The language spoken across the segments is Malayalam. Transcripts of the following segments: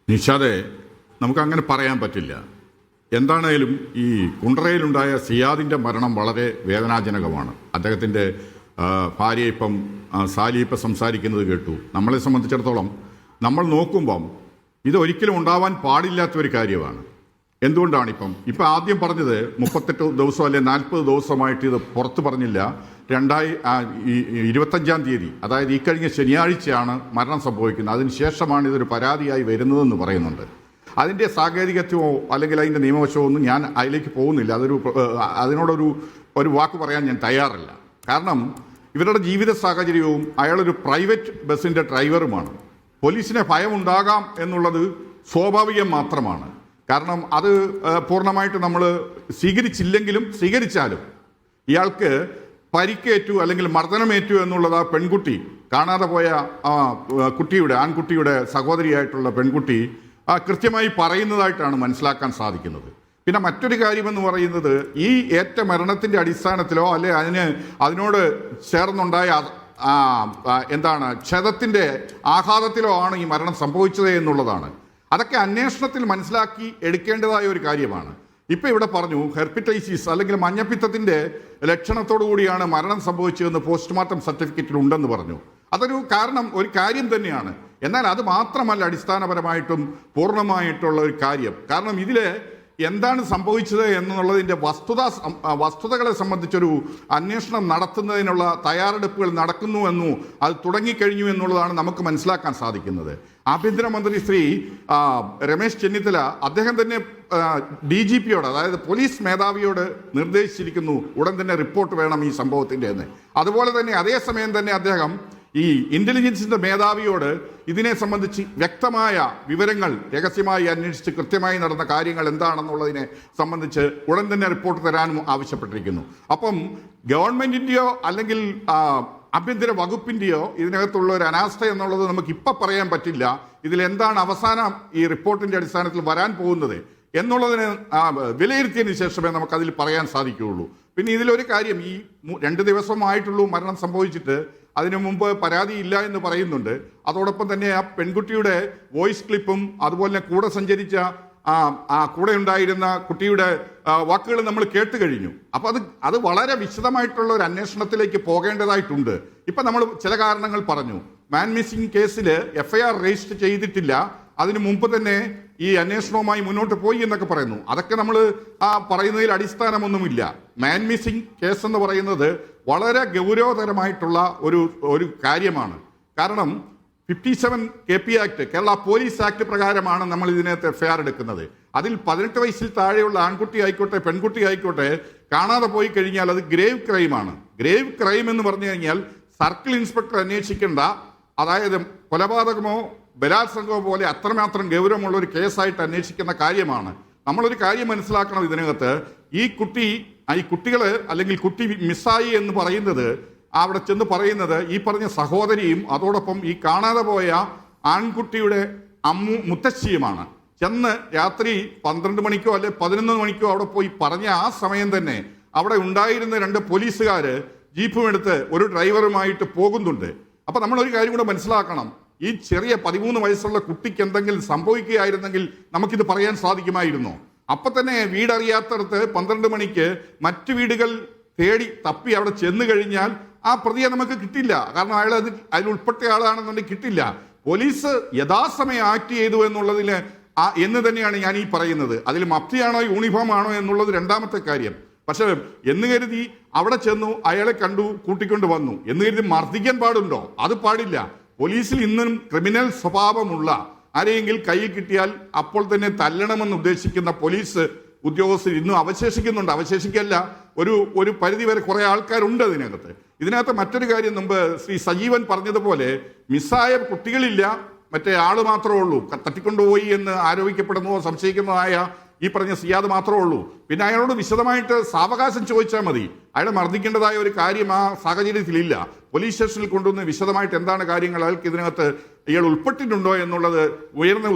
നിഷാദെ, നമുക്കങ്ങനെ പറയാൻ പറ്റില്ല. എന്താണേലും ഈ കുണ്ട്രയിലുണ്ടായ സിയാദിൻ്റെ മരണം വളരെ വേദനാജനകമാണ്. അദ്ദേഹത്തിൻ്റെ ഭാര്യ ഇപ്പം സാലി ഇപ്പം സംസാരിക്കുന്നത് കേട്ടു. നമ്മളെ സംബന്ധിച്ചിടത്തോളം നമ്മൾ നോക്കുമ്പം ഇതൊരിക്കലും ഉണ്ടാവാൻ പാടില്ലാത്തൊരു കാര്യമാണ്. എന്തുകൊണ്ടാണ് ഇപ്പം ആദ്യം പറഞ്ഞത് 38 ദിവസം അല്ലെ 40 ദിവസമായിട്ട് ഇത് പുറത്ത് പറഞ്ഞില്ല. 25-ാം തീയതി, അതായത് ഈ കഴിഞ്ഞ ശനിയാഴ്ചയാണ് മരണം സംഭവിക്കുന്നത്. അതിനുശേഷമാണ് ഇതൊരു പരാതിയായി വരുന്നതെന്ന് പറയുന്നുണ്ട്. അതിൻ്റെ സാങ്കേതികത്വമോ അല്ലെങ്കിൽ അതിൻ്റെ നിയമവശമോ ഒന്നും ഞാൻ അതിലേക്ക് പോകുന്നില്ല. അതിനോടൊരു വാക്ക് പറയാൻ ഞാൻ തയ്യാറല്ല. കാരണം ഇവരുടെ ജീവിത സാഹചര്യവും അയാളൊരു പ്രൈവറ്റ് ബസ്സിൻ്റെ ഡ്രൈവറുമാണ്. പോലീസിനെ ഭയമുണ്ടാകാം എന്നുള്ളത് സ്വാഭാവികം മാത്രമാണ്. കാരണം അത് പൂർണ്ണമായിട്ട് നമ്മൾ സ്വീകരിച്ചാലും ഇയാൾക്ക് പരിക്കേറ്റു അല്ലെങ്കിൽ മർദ്ദനമേറ്റു എന്നുള്ളത് ആ പെൺകുട്ടി, കാണാതെ പോയ ആൺകുട്ടിയുടെ സഹോദരിയായിട്ടുള്ള പെൺകുട്ടി കൃത്യമായി പറയുന്നതായിട്ടാണ് മനസ്സിലാക്കാൻ സാധിക്കുന്നത്. പിന്നെ മറ്റൊരു കാര്യമെന്ന് പറയുന്നത്, ഈ ഏറ്റ മരണത്തിൻ്റെ അടിസ്ഥാനത്തിലോ അല്ലെ അതിനോട് ചേർന്നുണ്ടായ ക്ഷതത്തിൻ്റെ ആഘാതത്തിലോ ആണ് ഈ മരണം സംഭവിച്ചത് എന്നുള്ളതാണ്. അതൊക്കെ അന്വേഷണത്തിൽ മനസ്സിലാക്കി എടുക്കേണ്ടതായ ഒരു കാര്യമാണ്. ഇപ്പം ഇവിടെ പറഞ്ഞു ഹെർപ്പിറ്റൈസിസ് അല്ലെങ്കിൽ മഞ്ഞപ്പിത്തത്തിൻ്റെ ലക്ഷണത്തോടു കൂടിയാണ് മരണം സംഭവിച്ചതെന്ന് പോസ്റ്റ്മോർട്ടം സർട്ടിഫിക്കറ്റിൽ ഉണ്ടെന്ന് പറഞ്ഞു. ഒരു കാര്യം തന്നെയാണ്. എന്നാൽ അത് മാത്രമല്ല അടിസ്ഥാനപരമായിട്ടും പൂർണ്ണമായിട്ടുള്ള ഒരു കാര്യം. കാരണം ഇതിൽ എന്താണ് സംഭവിച്ചത് എന്നുള്ളതിൻ്റെ വസ്തുതകളെ സംബന്ധിച്ചൊരു അന്വേഷണം നടത്തുന്നതിനുള്ള തയ്യാറെടുപ്പുകൾ നടക്കുന്നുവെന്നും അത് തുടങ്ങിക്കഴിഞ്ഞു എന്നുള്ളതാണ് നമുക്ക് മനസ്സിലാക്കാൻ സാധിക്കുന്നത്. ആഭ്യന്തരമന്ത്രി ശ്രീ രമേശ് ചെന്നിത്തല അദ്ദേഹം തന്നെ DGPയോട്, അതായത് പോലീസ് മേധാവിയോട് നിർദ്ദേശിച്ചിരിക്കുന്നു ഉടൻ തന്നെ റിപ്പോർട്ട് വേണം ഈ സംഭവത്തിൻ്റെ എന്ന്. അതുപോലെ തന്നെ അതേസമയം തന്നെ അദ്ദേഹം ഈ ഇന്റലിജൻസിന്റെ മേധാവിയോട് ഇതിനെ സംബന്ധിച്ച് വ്യക്തമായ വിവരങ്ങൾ രഹസ്യമായി അന്വേഷിച്ച് കൃത്യമായി നടന്ന കാര്യങ്ങൾ എന്താണെന്നുള്ളതിനെ സംബന്ധിച്ച് ഉടൻ തന്നെ റിപ്പോർട്ട് തരാനും ആവശ്യപ്പെട്ടിരിക്കുന്നു. അപ്പം ഗവൺമെന്റിന്റെയോ അല്ലെങ്കിൽ ആഭ്യന്തര വകുപ്പിന്റെയോ ഇതിനകത്തുള്ള ഒരു അനാസ്ഥ എന്നുള്ളത് നമുക്ക് ഇപ്പം പറയാൻ പറ്റില്ല. ഇതിലെന്താണ് അവസാനം ഈ റിപ്പോർട്ടിന്റെ അടിസ്ഥാനത്തിൽ വരാൻ പോകുന്നത് എന്നുള്ളതിന് വിലയിരുത്തിയതിന് ശേഷമേ നമുക്കതിൽ പറയാൻ സാധിക്കുകയുള്ളൂ. പിന്നെ ഇതിലൊരു കാര്യം, ഈ 2 ദിവസമായിട്ടുള്ളൂ മരണം സംഭവിച്ചിട്ട്, അതിനു മുമ്പ് പരാതിയില്ല എന്ന് പറയുന്നുണ്ട്. അതോടൊപ്പം തന്നെ ആ പെൺകുട്ടിയുടെ വോയിസ് ക്ലിപ്പും അതുപോലെ കൂടെ സഞ്ചരിച്ച കൂടെ ഉണ്ടായിരുന്ന കുട്ടിയുടെ വാക്കുകൾ നമ്മൾ കേട്ട് കഴിഞ്ഞു. അപ്പോൾ അത് വളരെ വിശദമായിട്ടുള്ള ഒരു അന്വേഷണത്തിലേക്ക് പോകേണ്ടതായിട്ടുണ്ട്. ഇപ്പം നമ്മൾ ചില കാരണങ്ങൾ പറഞ്ഞു. മാൻ മിസ്സിംഗ് കേസിൽ FIR രജിസ്റ്റർ ചെയ്തിട്ടില്ല, അതിനു മുമ്പ് തന്നെ ഈ അന്വേഷണവുമായി മുന്നോട്ട് പോയി എന്നൊക്കെ പറയുന്നു. അതൊക്കെ നമ്മൾ പറയുന്നതിൽ അടിസ്ഥാനമൊന്നുമില്ല. മാൻ മിസ്സിംഗ് കേസ് എന്ന് പറയുന്നത് വളരെ ഗൗരവതരമായിട്ടുള്ള ഒരു കാര്യമാണ്. കാരണം 57 KP act, Kerala police act പ്രകാരമാണ് നമ്മൾ ഇതിനകത്ത് FIR എടുക്കുന്നത്. അതിൽ 18 വയസ്സിൽ താഴെയുള്ള ആൺകുട്ടി ആയിക്കോട്ടെ പെൺകുട്ടി ആയിക്കോട്ടെ കാണാതെ പോയി കഴിഞ്ഞാൽ അത് ഗ്രേവ് ക്രൈമാണ്. ഗ്രേവ് ക്രൈം എന്ന് പറഞ്ഞു കഴിഞ്ഞാൽ സർക്കിൾ ഇൻസ്പെക്ടർ അന്വേഷിക്കേണ്ട, അതായത് കൊലപാതകമോ ബലാത്സംഗമോ പോലെ അത്രമാത്രം ഗൗരവമുള്ള ഒരു കേസായിട്ട് അന്വേഷിക്കുന്ന കാര്യമാണ്. നമ്മളൊരു കാര്യം മനസ്സിലാക്കണം ഇതിനകത്ത്. ഈ കുട്ടികൾ അല്ലെങ്കിൽ കുട്ടി മിസ്സായി എന്ന് പറയുന്നത്, അവിടെ ചെന്ന് പറയുന്നത് ഈ പറഞ്ഞ സഹോദരിയും അതോടൊപ്പം ഈ കാണാതെ പോയ ആൺകുട്ടിയുടെ മുത്തശ്ശിയുമാണ്. ചെന്ന് രാത്രി 12 മണിക്കോ അല്ലെ 11 മണിക്കോ അവിടെ പോയി പറഞ്ഞ ആ സമയം തന്നെ അവിടെ ഉണ്ടായിരുന്ന 2 പോലീസുകാർ ജീപ്പും എടുത്ത് ഒരു ഡ്രൈവറുമായിട്ട് പോകുന്നുണ്ട്. അപ്പം നമ്മളൊരു കാര്യം കൂടെ മനസ്സിലാക്കണം. ഈ ചെറിയ 13 വയസ്സുള്ള കുട്ടിക്ക് എന്തെങ്കിലും സംഭവിക്കുകയായിരുന്നെങ്കിൽ നമുക്കിത് പറയാൻ സാധിക്കുമായിരുന്നോ? അപ്പം തന്നെ വീടറിയാത്തടത്ത് 12 മണിക്ക് മറ്റു വീടുകൾ തേടി തപ്പി അവിടെ ചെന്ന് കഴിഞ്ഞാൽ ആ പ്രതിയെ നമുക്ക് കിട്ടില്ല. കാരണം അതിൽ ഉൾപ്പെട്ട ആളാണെന്നുണ്ടെങ്കിൽ കിട്ടില്ല. പോലീസ് യഥാസമയം ആക്ട് ചെയ്തു എന്നുള്ളതിൽ എന്ന് തന്നെയാണ് ഞാൻ ഈ പറയുന്നത്. അതിൽ മഫ്തിയാണോ യൂണിഫോം ആണോ എന്നുള്ളത് രണ്ടാമത്തെ കാര്യം. പക്ഷെ എന്ന് കരുതി അവിടെ ചെന്നു അയാളെ കണ്ടു കൂട്ടിക്കൊണ്ട് വന്നു എന്ന് കരുതി മർദ്ദിക്കാൻ പാടുണ്ടോ? അത് പാടില്ല. പോലീസിൽ ഇന്നും ക്രിമിനൽ സ്വഭാവമുള്ള ആരെയെങ്കിലും കയ്യിൽ കിട്ടിയാൽ അപ്പോൾ തന്നെ തല്ലണമെന്ന് ഉദ്ദേശിക്കുന്ന പോലീസ് ഉദ്യോഗസ്ഥർ ഇന്നും അവശേഷിക്കല്ല, ഒരു പരിധിവരെ കുറേ ആൾക്കാരുണ്ട് ഇതിനകത്ത്. മറ്റൊരു കാര്യം, മുമ്പ് ശ്രീ സജീവൻ പറഞ്ഞതുപോലെ മിസ്സായ കുട്ടികളില്ല, മറ്റേ ആള് മാത്രമേ ഉള്ളൂ. തട്ടിക്കൊണ്ടുപോയി എന്ന് ആരോപിക്കപ്പെടുന്നതോ സംശയിക്കുന്നതായ ഈ പറഞ്ഞ സിയാദ് മാത്രമേ ഉള്ളൂ. പിന്നെ അയാളോട് വിശദമായിട്ട് സാവകാശം ചോദിച്ചാൽ മതി. അയാളെ മർദ്ദിക്കേണ്ടതായ ഒരു കാര്യം ആ സാഹചര്യത്തിലില്ല. പോലീസ് സ്റ്റേഷനിൽ കൊണ്ടുവന്ന് വിശദമായിട്ട് എന്താണ് കാര്യങ്ങൾ, അയാൾക്ക് ഇതിനകത്ത് ഇയാൾ ഉൾപ്പെട്ടിട്ടുണ്ടോ എന്നുള്ളത് ഉയർന്ന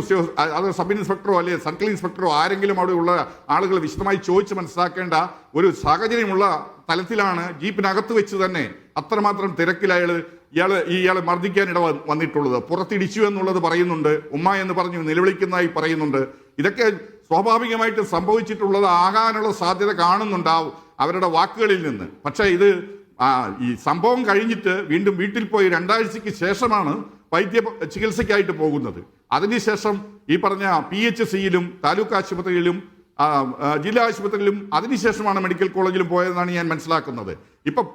അത് സബ് ഇൻസ്പെക്ടറോ അല്ലെ സർക്കിൾ ഇൻസ്പെക്ടറോ ആരെങ്കിലും അവിടെ ഉള്ള ആളുകൾ വിശദമായി ചോദിച്ച് മനസ്സിലാക്കേണ്ട ഒരു സാഹചര്യമുള്ള തലത്തിലാണ് ജീപ്പിനകത്ത് വെച്ച് തന്നെ അത്രമാത്രം തിരക്കിൽ അയാൾ ഇയാളെ മർദ്ദിക്കാൻ വന്നിട്ടുള്ളത്. പുറത്തിടിച്ചു എന്നുള്ളത് പറയുന്നുണ്ട്, ഉമ്മ എന്ന് പറഞ്ഞു നിലവിളിക്കുന്നതായി പറയുന്നുണ്ട്. ഇതൊക്കെ സ്വാഭാവികമായിട്ട് സംഭവിച്ചിട്ടുള്ളത് ആകാനുള്ള സാധ്യത കാണുന്നുണ്ടാവും അവരുടെ വാക്കുകളിൽ നിന്ന്. പക്ഷേ ഇത് ഈ സംഭവം കഴിഞ്ഞിട്ട് വീണ്ടും വീട്ടിൽ പോയി 2 ആഴ്ചയ്ക്ക് ശേഷമാണ് ചികിത്സയ്ക്കായിട്ട് പോകുന്നത്. അതിനുശേഷം ഈ പറഞ്ഞ PHCയിലും താലൂക്ക് ആശുപത്രിയിലും ജില്ലാ ആശുപത്രിയിലും അതിനുശേഷമാണ് മെഡിക്കൽ കോളേജിലും പോയതെന്നാണ് ഞാൻ മനസ്സിലാക്കുന്നത്. ഇപ്പം